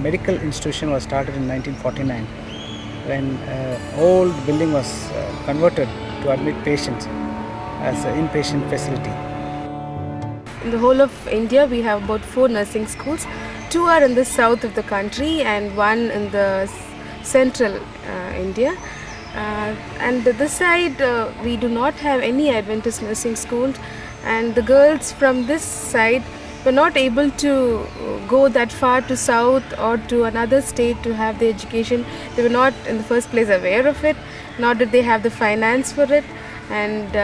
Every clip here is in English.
medical institution was started in 1949 when old building was converted to admit patients as an inpatient facility. In the whole of India, we have about 4 nursing schools. 2 are in the south of the country and 1 in the central India. And this side, we do not have any Adventist nursing schools, and the girls from this side were not able to go that far to south or to another state to have the education. They were not in the first place aware of it, nor did they have the finance for it, and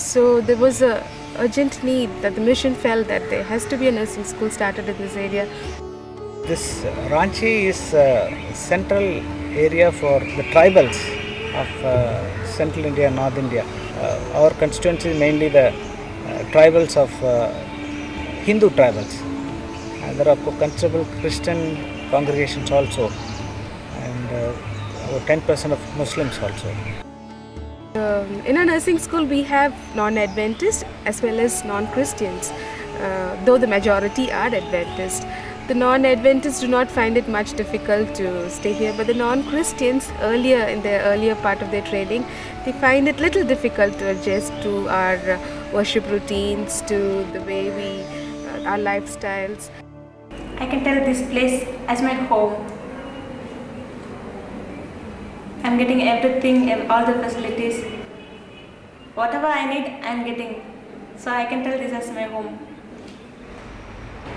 so there was a urgent need that the mission felt that there has to be a nursing school started in this area. This Ranchi is a central area for the tribals of central India and North India. Our constituency is mainly the tribals of Hindu tribals, and there are considerable Christian congregations also, and about 10% of Muslims also. In a nursing school, we have non-Adventists as well as non-Christians, though the majority are Adventists. The non-Adventists do not find it much difficult to stay here, but the non-Christians in their earlier part of their training, they find it little difficult to adjust to our worship routines, to the way our lifestyles. I can tell this place as my home. I'm getting everything and all the facilities. Whatever I need, I'm getting. So I can tell this as my home.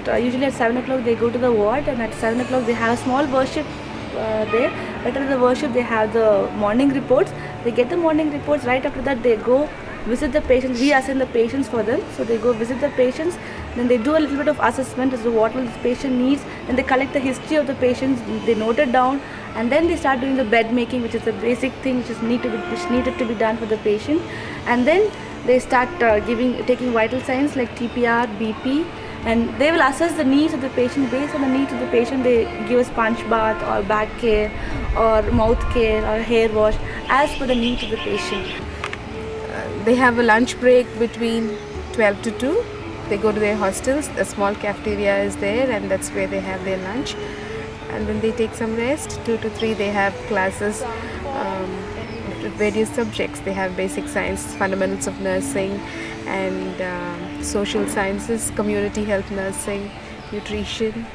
Usually at 7 o'clock they go to the ward, and at 7 o'clock they have a small worship there. After the worship they have the morning reports. They get the morning reports. Right after that they go visit the patients. We assign the patients for them. So they go visit the patients. Then they do a little bit of assessment as to what will this patient needs. Then they collect the history of the patients. They note it down. And then they start doing the bed making, which is the basic thing which needed to be done for the patient. And then they start taking vital signs like TPR, BP, and they will assess the needs of the patient. Based on the needs of the patient, they give a sponge bath or back care or mouth care or hair wash as per the needs of the patient. They have a lunch break between 12 to 2. They go to their hostels. A small cafeteria is there, and that's where they have their lunch. And then they take some rest. 2 to 3 they have classes with various subjects. They have basic science, fundamentals of nursing, and social sciences, community health nursing, nutrition.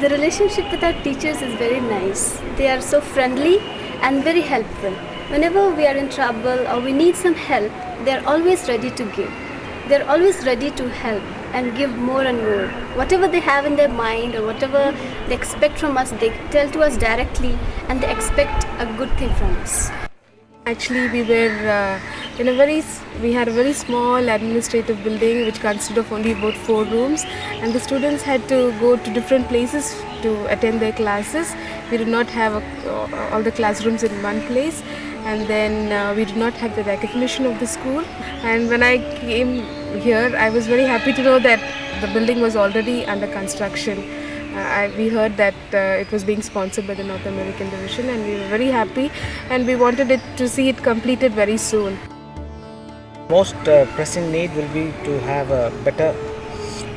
The relationship with our teachers is very nice. They are so friendly and very helpful. Whenever we are in trouble or we need some help, they are always ready to give. They are always ready to help and give more and more. Whatever they have in their mind or whatever they expect from us, they tell to us directly, and they expect a good thing from us. Actually, we had a very small administrative building which consisted of only about 4 rooms, and the students had to go to different places to attend their classes. We did not have all the classrooms in one place, and then we did not have the recognition of the school. And when I came here, I was very happy to know that the building was already under construction. We heard that it was being sponsored by the North American Division, and we were very happy, and we wanted to see it completed very soon. Most pressing need will be to have a better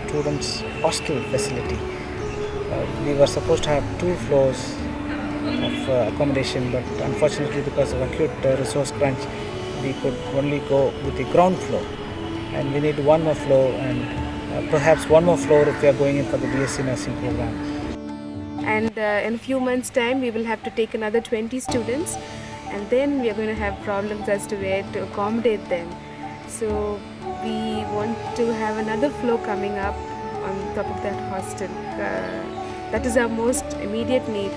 students' hostel facility. We were supposed to have 2 floors of accommodation, but unfortunately because of acute resource crunch, we could only go with the ground floor, and we need 1 more floor, and perhaps 1 more floor if we are going in for the BSc nursing program. And in a few months' time, we will have to take another 20 students, and then we are going to have problems as to where to accommodate them. So we want to have another floor coming up on top of that hostel. That is our most immediate need.